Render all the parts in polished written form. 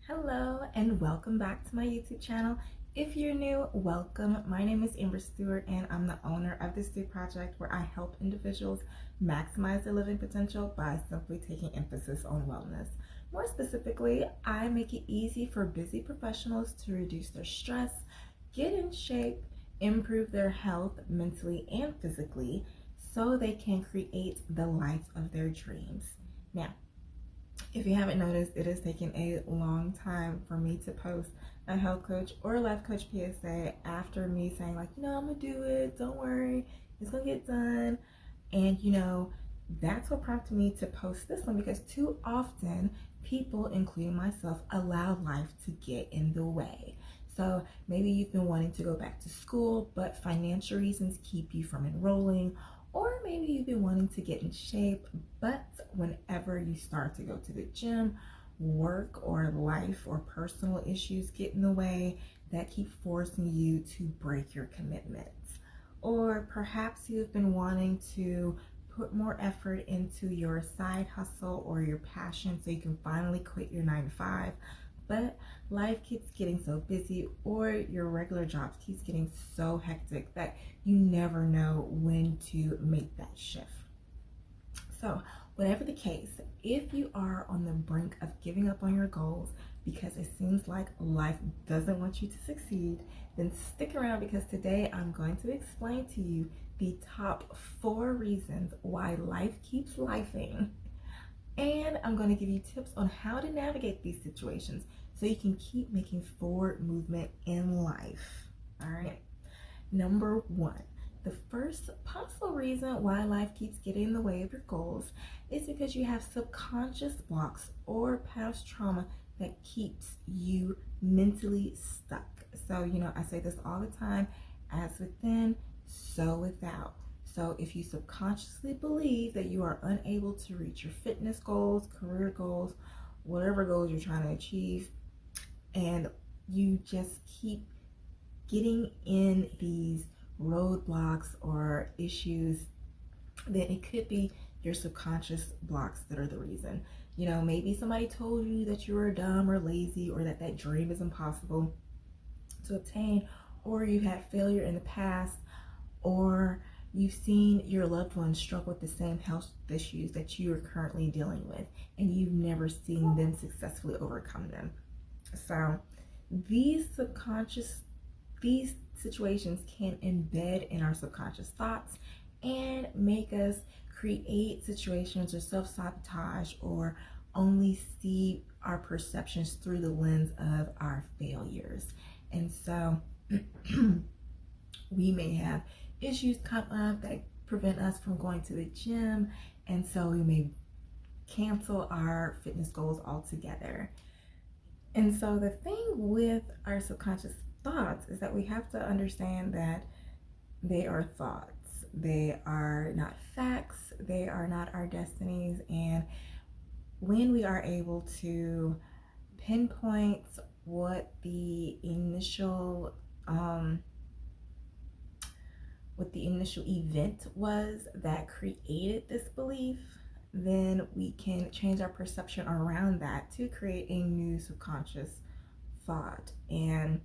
Hello and welcome back to my YouTube channel. If you're new, welcome. My name is Amber Stewart and I'm the owner of the Stew Project, where I help individuals maximize their living potential by simply taking emphasis on wellness. More specifically, I make it easy for busy professionals to reduce their stress, get in shape, improve their health mentally and physically, so they can create the life of their dreams. Now, if you haven't noticed, it has taken a long time for me to post a health coach or a life coach PSA after me saying, like, I'm gonna do it, don't worry, it's gonna get done. And that's what prompted me to post this one, because too often people, including myself, allow life to get in the way. So maybe you've been wanting to go back to school, but financial reasons keep you from enrolling, or maybe you've been wanting to get in shape, but whenever you start to go to the gym, work or life or personal issues get in the way that keep forcing you to break your commitments. Or perhaps you've been wanting to put more effort into your side hustle or your passion so you can finally quit your 9 to 5, but life keeps getting so busy, or your regular job keeps getting so hectic that you never know when to make that shift. So whatever the case, if you are on the brink of giving up on your goals because it seems like life doesn't want you to succeed, then stick around, because today I'm going to explain to you the top 4 reasons why life keeps lifing. And I'm going to give you tips on how to navigate these situations so you can keep making forward movement in life. All right. Number 1, the first possible reason why life keeps getting in the way of your goals is because you have subconscious blocks or past trauma that keeps you mentally stuck. So, I say this all the time: as within, so without. So if you subconsciously believe that you are unable to reach your fitness goals, career goals, whatever goals you're trying to achieve, and you just keep getting in these roadblocks or issues, then it could be your subconscious blocks that are the reason. Maybe somebody told you that you were dumb or lazy, or that dream is impossible to obtain, or you had failure in the past, or you've seen your loved ones struggle with the same health issues that you are currently dealing with, and you've never seen them successfully overcome them. So these situations can embed in our subconscious thoughts and make us create situations or self-sabotage, or only see our perceptions through the lens of our failures. And so we may have issues come up that prevent us from going to the gym, and so we may cancel our fitness goals altogether. And so the thing with our subconscious thoughts is that we have to understand that they are thoughts. They are not facts. They are not our destinies. And when we are able to pinpoint what the initial event was that created this belief, then we can change our perception around that to create a new subconscious thought. And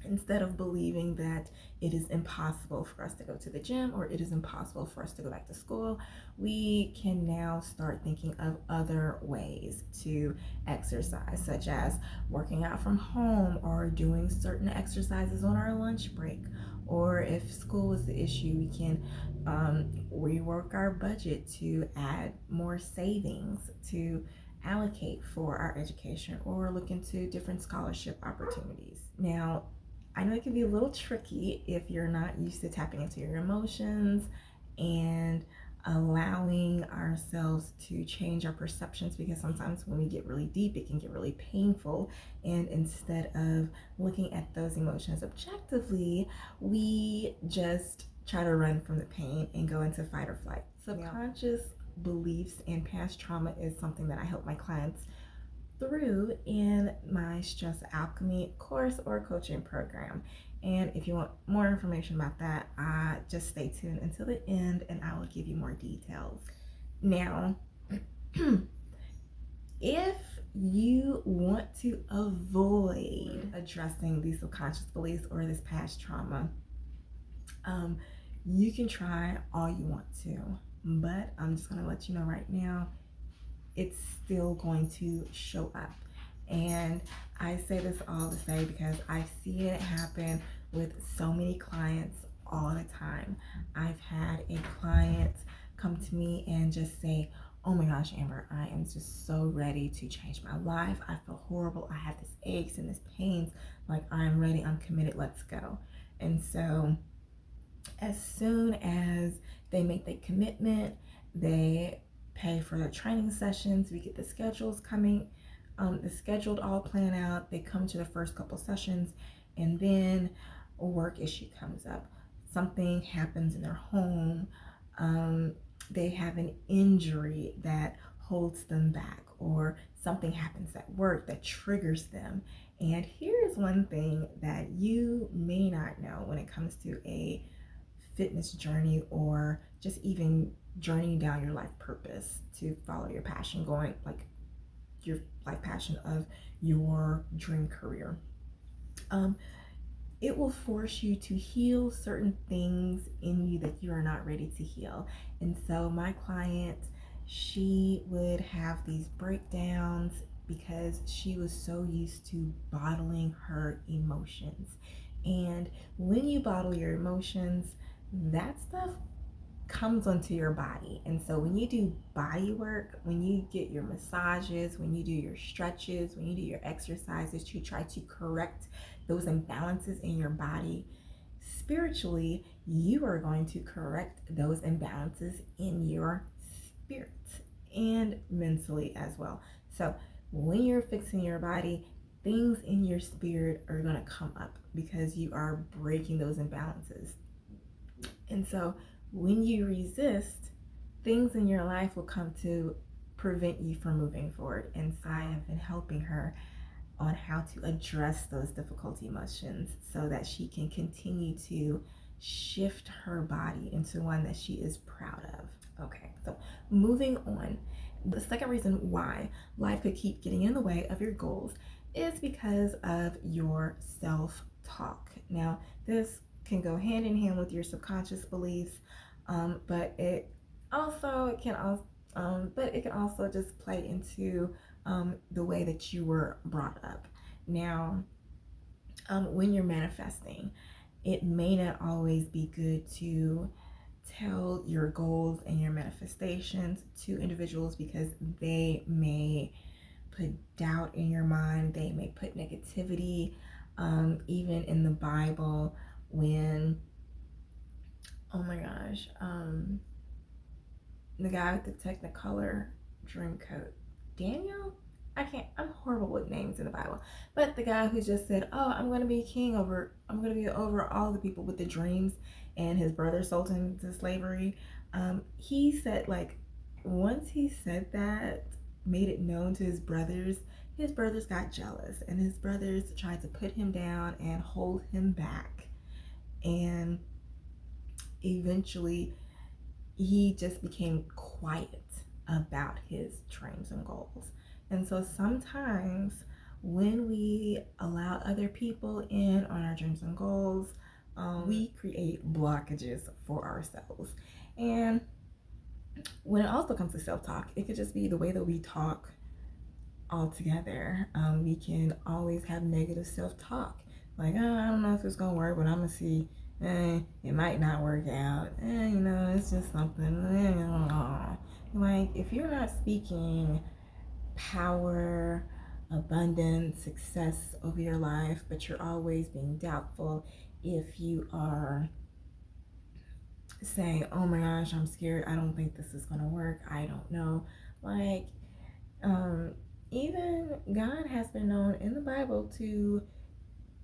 instead of believing that it is impossible for us to go to the gym, or it is impossible for us to go back to school, we can now start thinking of other ways to exercise, such as working out from home, or doing certain exercises on our lunch break. Or if school was the issue, we can rework our budget to add more savings to allocate for our education, or look into different scholarship opportunities. Now, I know it can be a little tricky if you're not used to tapping into your emotions and allowing ourselves to change our perceptions, because sometimes when we get really deep, it can get really painful. And instead of looking at those emotions objectively, we just try to run from the pain and go into fight or flight. Subconscious beliefs and past trauma is something that I help my clients through in my Stress Alchemy course or coaching program. And if you want more information about that, just stay tuned until the end and I will give you more details. Now, if you want to avoid addressing these subconscious beliefs or this past trauma, you can try all you want to, but I'm just going to let you know right now, it's still going to show up. And I say this all to say because I've seen it happen with so many clients all the time. I've had a client come to me and just say, oh my gosh, Amber, I am just so ready to change my life. I feel horrible. I have this aches and this pains. Like, I'm ready. I'm committed. Let's go. And so as soon as they make the commitment, they pay for their training sessions. We get the schedules coming, the scheduled all planned out. They come to the first couple sessions, and then a work issue comes up. Something happens in their home. They have an injury that holds them back, or something happens at work that triggers them. And here's one thing that you may not know when it comes to a fitness journey, or just even journeying down your life purpose to follow your passion, going like your life passion of your dream career. It will force you to heal certain things in you that you are not ready to heal. And so my client, she would have these breakdowns because she was so used to bottling her emotions. And when you bottle your emotions, that stuff comes onto your body. And so when you do body work, when you get your massages, when you do your stretches, when you do your exercises to try to correct those imbalances in your body, spiritually, you are going to correct those imbalances in your spirit and mentally as well. So when you're fixing your body, things in your spirit are going to come up because you are breaking those imbalances. And so when you resist, things in your life will come to prevent you from moving forward. And so I have been helping her on how to address those difficult emotions so that she can continue to shift her body into one that she is proud of. Okay, so moving on. The second reason why life could keep getting in the way of your goals is because of your self-talk. Now, this can go hand in hand with your subconscious beliefs, but it can also just play into the way that you were brought up. Now, when you're manifesting, it may not always be good to tell your goals and your manifestations to individuals because they may put doubt in your mind. They may put negativity. Even in the Bible, when, oh my gosh, the guy with the Technicolor dream coat, Daniel? I'm horrible with names in the Bible. But the guy who just said, oh, I'm going to be over all the people with the dreams, and his brother sold him to slavery. He said, like, once he said that, made it known to his brothers got jealous, and his brothers tried to put him down and hold him back. And eventually, he just became quiet about his dreams and goals. And so sometimes when we allow other people in on our dreams and goals, we create blockages for ourselves. And when it also comes to self-talk, it could just be the way that we talk altogether. We can always have negative self-talk. Like, oh, I don't know if it's going to work, but I'm going to see. It might not work out. It's just something. Like, if you're not speaking power, abundance, success over your life, but you're always being doubtful, if you are saying, oh my gosh, I'm scared, I don't think this is going to work, I don't know. Like, even God has been known in the Bible to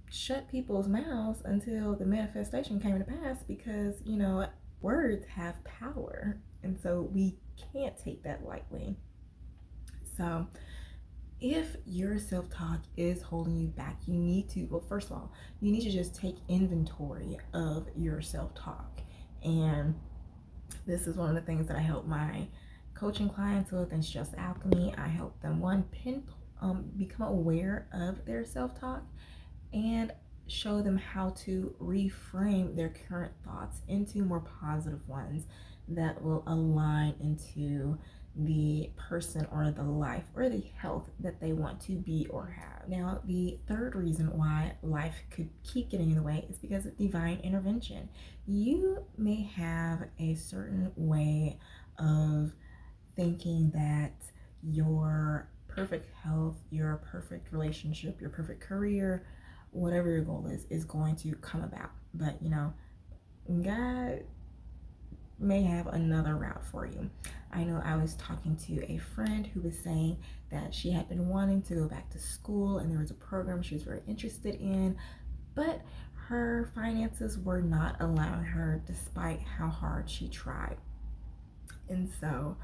shut people's mouths until the manifestation came to pass because, words have power. And so we can't take that lightly. So if your self-talk is holding you back, you need to, well, first of all, you need to just take inventory of your self-talk. And this is one of the things that I help my coaching clients with in Stress Alchemy. I help them, one, become aware of their self-talk and show them how to reframe their current thoughts into more positive ones that will align into the person or the life or the health that they want to be or have. Now, the third reason why life could keep getting in the way is because of divine intervention. You may have a certain way of thinking that your perfect health, your perfect relationship, your perfect career, whatever your goal is going to come about. But God may have another route for you. I know I was talking to a friend who was saying that she had been wanting to go back to school and there was a program she was very interested in, but her finances were not allowing her despite how hard she tried. And so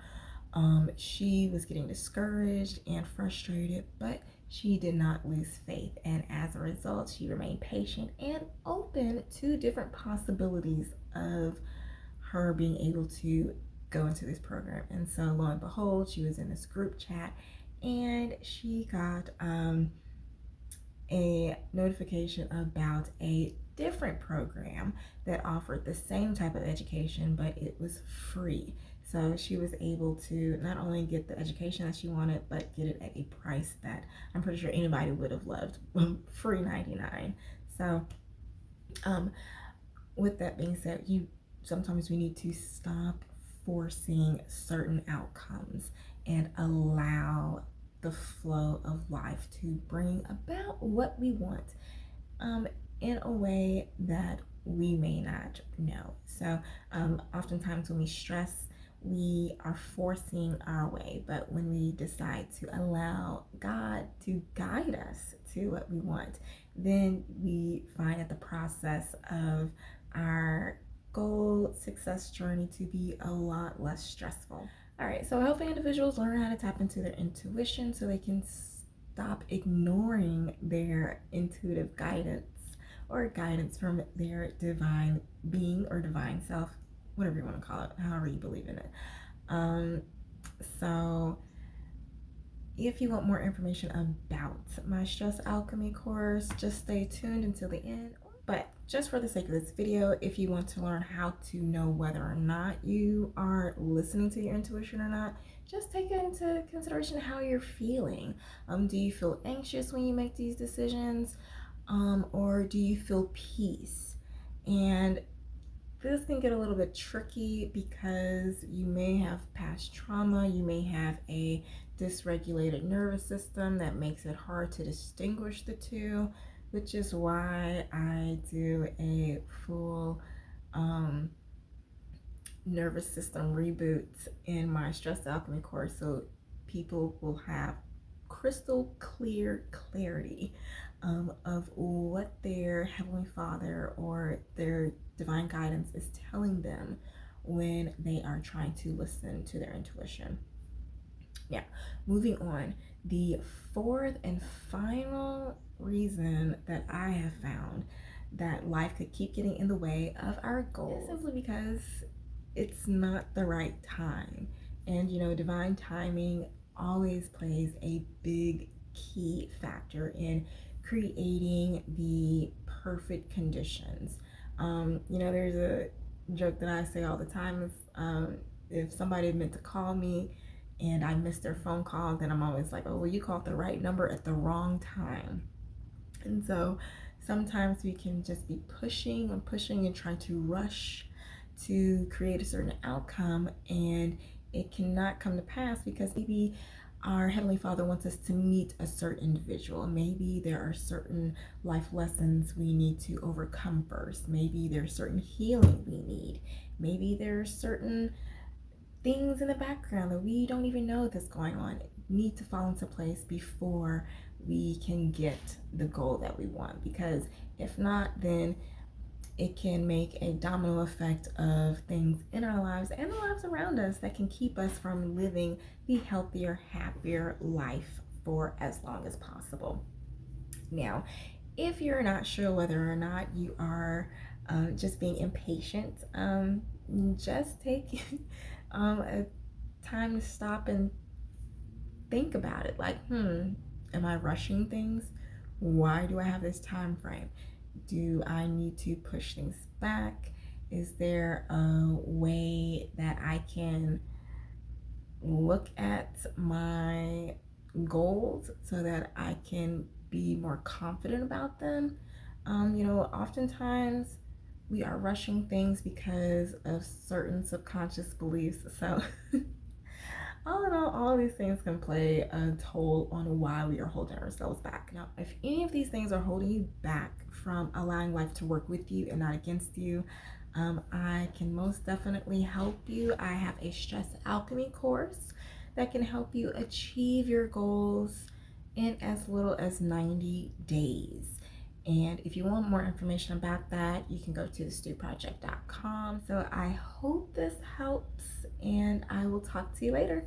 she was getting discouraged and frustrated, but she did not lose faith. And as a result, she remained patient and open to different possibilities of her being able to go into this program. And so lo and behold, she was in this group chat and she got a notification about a different program that offered the same type of education, but it was free. So she was able to not only get the education that she wanted, but get it at a price that I'm pretty sure anybody would have loved, free 99. So with that being said, sometimes we need to stop forcing certain outcomes and allow the flow of life to bring about what we want in a way that we may not know. So oftentimes when we stress, we are forcing our way, but when we decide to allow God to guide us to what we want, then we find that the process of our goal success journey to be a lot less stressful. All right, so helping individuals learn how to tap into their intuition so they can stop ignoring their intuitive guidance or guidance from their divine being or divine self, whatever you want to call it, however you believe in it. So if you want more information about my Stress Alchemy course, just stay tuned until the end. But just for the sake of this video, if you want to learn how to know whether or not you are listening to your intuition or not, just take into consideration how you're feeling. Do you feel anxious when you make these decisions? Or do you feel peace? And this can get a little bit tricky because you may have past trauma, you may have a dysregulated nervous system that makes it hard to distinguish the two, which is why I do a full nervous system reboot in my Stress Alchemy course, so people will have crystal clear clarity of what their Heavenly Father or their divine guidance is telling them when they are trying to listen to their intuition. Yeah, moving on. The fourth and final reason that I have found that life could keep getting in the way of our goals is simply because it's not the right time. And divine timing always plays a big key factor in creating the perfect conditions. There's a joke that I say all the time is if somebody meant to call me and I missed their phone call, then I'm always like, oh, well, you called the right number at the wrong time. And so sometimes we can just be pushing and trying to rush to create a certain outcome, and it cannot come to pass because maybe our Heavenly Father wants us to meet a certain individual. Maybe there are certain life lessons we need to overcome first. Maybe there's certain healing we need. Maybe there are certain things in the background that we don't even know that's going on need to fall into place before we can get the goal that we want. Because if not, then it can make a domino effect of things in our lives and the lives around us that can keep us from living the healthier, happier life for as long as possible. Now, if you're not sure whether or not you are just being impatient, just take a time to stop and think about it. Like, Am I rushing things? Why do I have this time frame? Do I need to push things back? Is there a way that I can look at my goals so that I can be more confident about them? Oftentimes we are rushing things because of certain subconscious beliefs. So, all in all these things can play a toll on why we are holding ourselves back. Now, if any of these things are holding you back from allowing life to work with you and not against you, I can most definitely help you. I have a stress alchemy course that can help you achieve your goals in as little as 90 days. And if you want more information about that, you can go to thestewproject.com. So I hope this helps, and I will talk to you later.